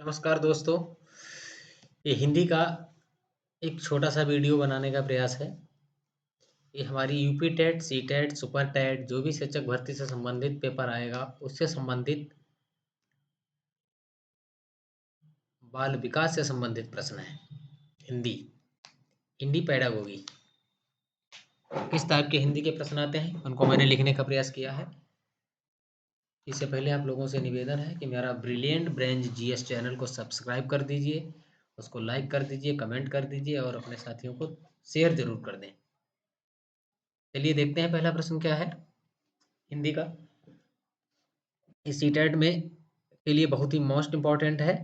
नमस्कार दोस्तों। ये हिंदी का एक छोटा सा वीडियो बनाने का प्रयास है। ये हमारी UP TET, C TET, super TET जो भी शिक्षक भर्ती से संबंधित पेपर आएगा उससे संबंधित बाल विकास से संबंधित प्रश्न है। हिंदी हिंदी पैडागोगी किस टाइप के हिंदी के प्रश्न आते हैं उनको मैंने लिखने का प्रयास किया है। इससे पहले आप लोगों से निवेदन है कि मेरा ब्रिलियंट ब्रेंज जीएस चैनल को सब्सक्राइब कर दीजिए, उसको लाइक कर दीजिए, कमेंट कर दीजिए और अपने साथियों को शेयर जरूर कर दें। चलिए देखते हैं पहला प्रश्न क्या है हिंदी का। इस सीटेट में के लिए बहुत ही मोस्ट इम्पॉर्टेंट है।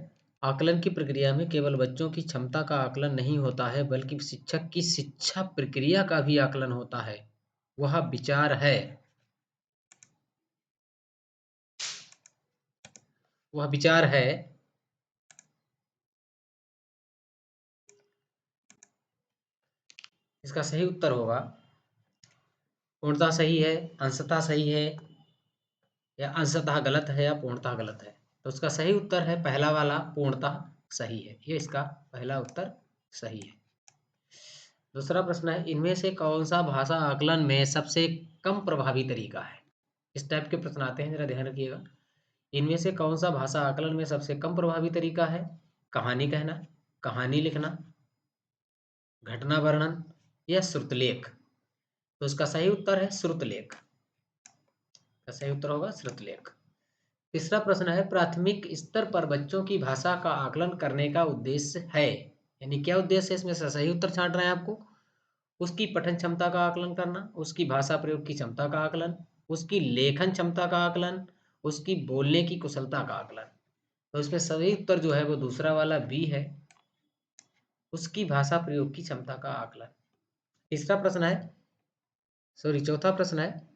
आकलन की प्रक्रिया में केवल बच्चों की क्षमता का आकलन नहीं होता है बल्कि शिक्षक की शिक्षा प्रक्रिया का भी आकलन होता है। वह विचार है वह विचार है इसका सही उत्तर होगा पूर्णतः सही है, अंशतः सही है या अंशतः गलत है या पूर्णतः गलत है। तो उसका सही उत्तर है पहला वाला, पूर्णतः सही है। ये इसका पहला उत्तर सही है। दूसरा प्रश्न है इनमें से कौन सा भाषा आकलन में सबसे कम प्रभावी तरीका है। इस टाइप के प्रश्न आते हैं, जरा ध्यान रखिएगा। इनमें से कौन सा भाषा आकलन में सबसे कम प्रभावी तरीका है। कहानी कहना, कहानी लिखना, घटना वर्णन या श्रुतलेख। तो इसका सही उत्तर है श्रुतलेख। का सही उत्तर होगा श्रुतलेख। तीसरा प्रश्न है प्राथमिक स्तर पर बच्चों की भाषा का आकलन करने का उद्देश्य है, यानी क्या उद्देश्य है इसमें से सही उत्तर छांट रहे हैं आपको। उसकी पठन क्षमता का आकलन करना, उसकी भाषा प्रयोग की क्षमता का आकलन, उसकी लेखन क्षमता का आकलन, उसकी बोलने की कुशलता का आकलन। तो इसमें सही उत्तर जो है वो दूसरा वाला बी है, उसकी भाषा प्रयोग की क्षमता का आकलन। तीसरा प्रश्न है चौथा प्रश्न है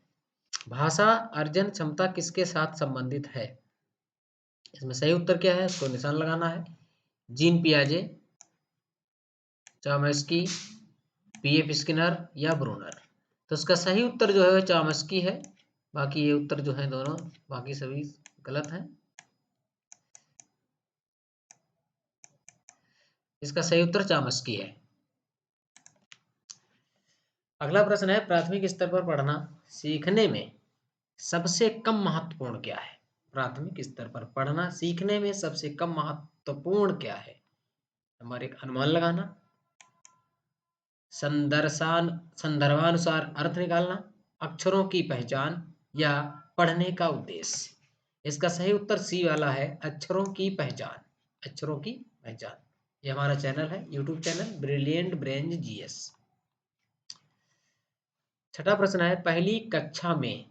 भाषा अर्जन क्षमता किसके साथ संबंधित है। इसमें सही उत्तर क्या है, उसको निशान लगाना है। जीन पियाजे, चॉम्स्की, पीएफ स्किनर या ब्रूनर। तो उसका सही उत्तर जो है चॉम्स्की है। बाकी ये उत्तर जो है दोनों बाकी सभी गलत हैं। इसका सही उत्तर चॉम्स्की है। अगला प्रश्न है प्राथमिक स्तर पर पढ़ना सीखने में सबसे कम महत्वपूर्ण क्या है। प्राथमिक स्तर पर पढ़ना सीखने में सबसे कम महत्वपूर्ण क्या है। हमारे एक अनुमान लगाना, संदर्भानुसार अर्थ निकालना, अक्षरों की पहचान या पढ़ने का उद्देश्य। इसका सही उत्तर सी वाला है, अक्षरों की पहचान। अक्षरों की पहचान। ये हमारा चैनल है, यूट्यूब चैनल ब्रिलियंट ब्रेंज जीएस। छठा प्रश्न है पहली कक्षा में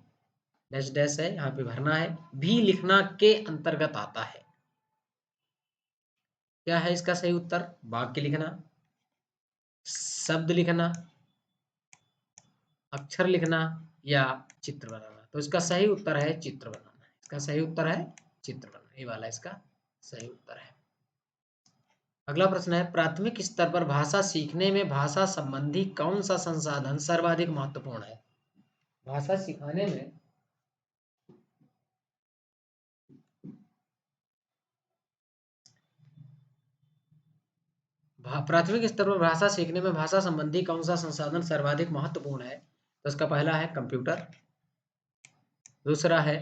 डैश डैश है, यहाँ पे भरना है, भी लिखना के अंतर्गत आता है। क्या है इसका सही उत्तर, वाक्य लिखना, शब्द लिखना, अक्षर लिखना या चित्र बनाना। तो इसका सही उत्तर है चित्र बनाना। इसका सही उत्तर है चित्र बनाना, ये वाला इसका सही उत्तर है। अगला प्रश्न है प्राथमिक स्तर पर भाषा सीखने में भाषा संबंधी कौन सा संसाधन सर्वाधिक महत्वपूर्ण है। भाषा सिखाने में प्राथमिक स्तर पर भाषा सीखने में भाषा संबंधी कौन सा संसाधन सर्वाधिक महत्वपूर्ण है। तो इसका पहला है कंप्यूटर, दूसरा है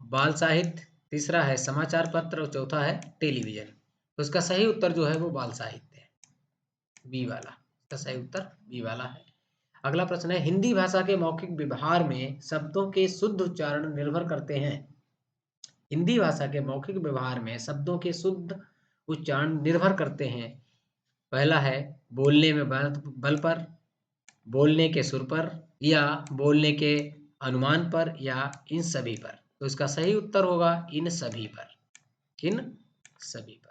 बाल साहित्य, तीसरा है समाचार पत्र और चौथा है टेलीविजन। तो इसका सही उत्तर जो है वो बाल साहित्य है, बी वाला। इसका सही उत्तर बी वाला है। अगला प्रश्न है हिंदी भाषा के मौखिक व्यवहार में शब्दों के शुद्ध उच्चारण निर्भर करते हैं। हिंदी भाषा के मौखिक व्यवहार में शब्दों के शुद्ध उच्चारण निर्भर करते हैं। पहला है बोलने में बल पर, बोलने के सुर पर या बोलने के अनुमान पर या इन सभी पर। तो इसका सही उत्तर होगा इन सभी पर, इन सभी पर।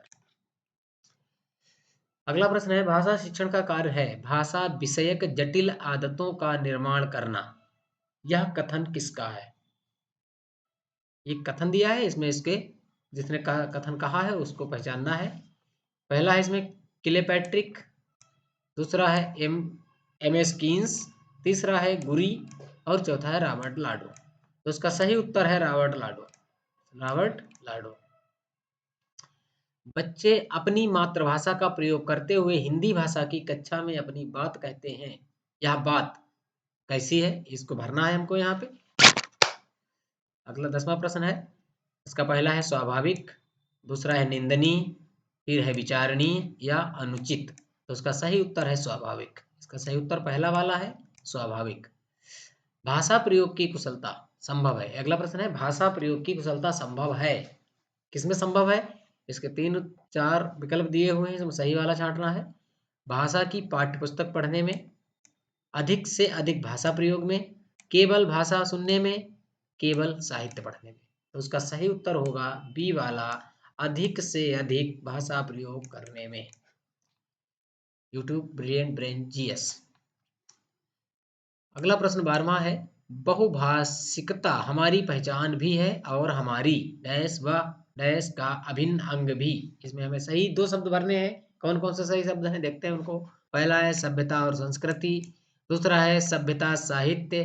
अगला प्रश्न है भाषा शिक्षण का कार्य है भाषा विषयक जटिल आदतों का निर्माण करना। यह कथन किसका है। एक कथन दिया है, इसमें इसके जिसने कथन कहा है उसको पहचानना है। पहला है इसमें किलेपैट्रिक, दूसरा है एम एस कीन्स, तीसरा है गुरी और चौथा है रॉबर्ट लाडो। तो इसका सही उत्तर है रॉबर्ट लाडो, रॉबर्ट लाडो। बच्चे अपनी मातृभाषा का प्रयोग करते हुए हिंदी भाषा की कक्षा में अपनी बात कहते हैं। यह बात कैसी है? इसको भरना है हमको यहाँ पे। अगला 10वां प्रश्न है। इसका पहला है स्वाभाविक, दूसरा है निंदनीय, फिर है विचारणीय या अनुचित। तो उसका सही उत्तर है स्वाभाविक। इसका सही उत्तर पहला वाला है स्वाभाविक। भाषा प्रयोग की कुशलता संभव है। अगला प्रश्न है भाषा प्रयोग की कुशलता संभव है। किसमें संभव है? इसके 3-4 विकल्प दिए हुए हैं, इसमें सही वाला छांटना है। भाषा की पाठ्यपुस्तक पढ़ने में, अधिक से अधिक भाषा प्रयोग में, केवल भाषा सुनने में, केवल साहित्य पढ़ने में। तो उसका सही उत्तर होगा बी वाला, अधिक से अधिक भाषा प्रयोग करने में। YouTube brilliant brain GS. अगला प्रश्न 12वां है। बहुभाषिकता हमारी पहचान भी है और हमारी डैश व डैश का अभिन्न अंग भी। इसमें हमें सही 2 शब्द भरने हैं। कौन कौन से सही शब्द हैं देखते हैं उनको। पहला है सभ्यता और संस्कृति, दूसरा है सभ्यता साहित्य,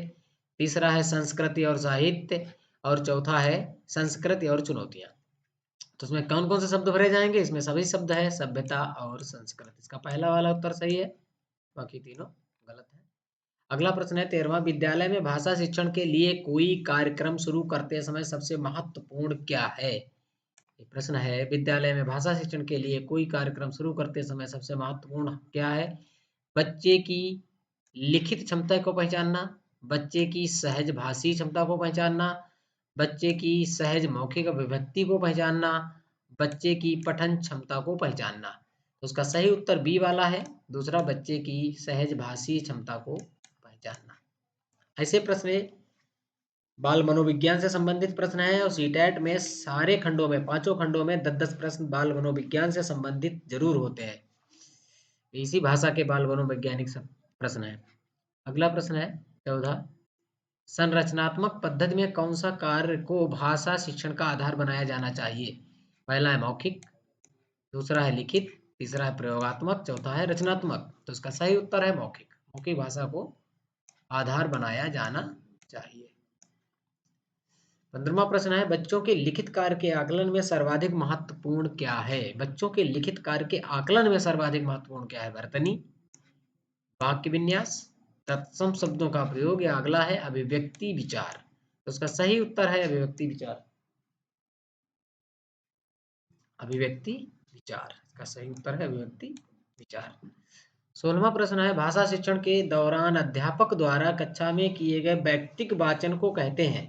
तीसरा है संस्कृति और साहित्य, और चौथा है संस्कृति और चुनौतियां। तो इसमें कौन कौन से शब्द भरे जाएंगे? इसमें सभी शब्द है सभ्यता और संस्कृति। इसका पहला वाला उत्तर सही है, बाकी तीनों गलत है। अगला प्रश्न है 13वां। विद्यालय में भाषा शिक्षण के लिए कोई कार्यक्रम शुरू करते समय सबसे महत्वपूर्ण क्या है? ये प्रश्न है। विद्यालय में भाषा शिक्षण के लिए कोई कार्यक्रम शुरू करते समय सबसे महत्वपूर्ण क्या है? बच्चे की लिखित क्षमता को पहचानना, बच्चे की सहज भाषी क्षमता को पहचानना, बच्चे की सहज मौखिक अभिव्यक्ति को पहचानना, बच्चे की पठन क्षमता को पहचानना। तो उसका सही उत्तर बी वाला है, दूसरा बच्चे की सहज भाषी क्षमता को पहचानना। ऐसे प्रश्न बाल मनोविज्ञान से संबंधित प्रश्न है और सीटेट में सारे खंडों में, 5 खंडों में 10-10 प्रश्न बाल मनोविज्ञान से संबंधित जरूर होते हैं। इसी भाषा के बाल मनोवैज्ञानिक प्रश्न है। अगला प्रश्न है 14। संरचनात्मक पद्धति में कौन सा कार्य को भाषा शिक्षण का आधार बनाया जाना चाहिए? पहला है मौखिक, दूसरा है लिखित, तीसरा है प्रयोगात्मक, चौथा है रचनात्मक। तो इसका सही उत्तर है मौखिक। मौखिक भाषा को आधार बनाया जाना चाहिए। 15वां प्रश्न है बच्चों के लिखित कार्य के आकलन में सर्वाधिक महत्वपूर्ण क्या है? बच्चों के लिखित कार्य के आकलन में सर्वाधिक महत्वपूर्ण क्या है? वर्तनी, वाक्य विन्यास, तत्सम शब्दों का प्रयोग, या अगला है अभिव्यक्ति विचार। तो उसका सही उत्तर है अभिव्यक्ति विचार। अभिव्यक्ति विचार इसका सही उत्तर है अभिव्यक्ति विचार। 16वां प्रश्न है भाषा शिक्षण के दौरान अध्यापक द्वारा कक्षा में किए गए व्यक्तिक वाचन को कहते हैं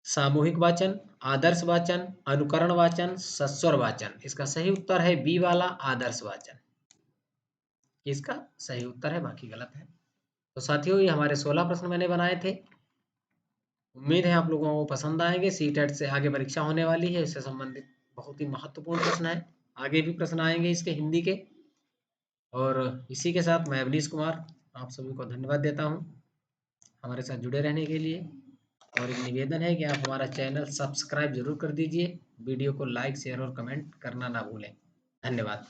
सामूहिक वाचन, आदर्श वाचन, अनुकरण वाचन, सस्वर वाचन। इसका सही उत्तर है बी वाला, आदर्श वाचन। इसका सही उत्तर है, बाकी गलत है। तो साथियों ये हमारे 16 प्रश्न मैंने बनाए थे। उम्मीद है आप लोगों को पसंद आएंगे। सीटेट से आगे परीक्षा होने वाली है, इससे संबंधित बहुत ही महत्वपूर्ण प्रश्न है। आगे भी प्रश्न आएंगे इसके हिंदी के। और इसी के साथ मैं अवनीश कुमार आप सभी को धन्यवाद देता हूँ हमारे साथ जुड़े रहने के लिए। और एक निवेदन है कि आप हमारा चैनल सब्सक्राइब जरूर कर दीजिए। वीडियो को लाइक, शेयर और कमेंट करना ना भूलें। धन्यवाद।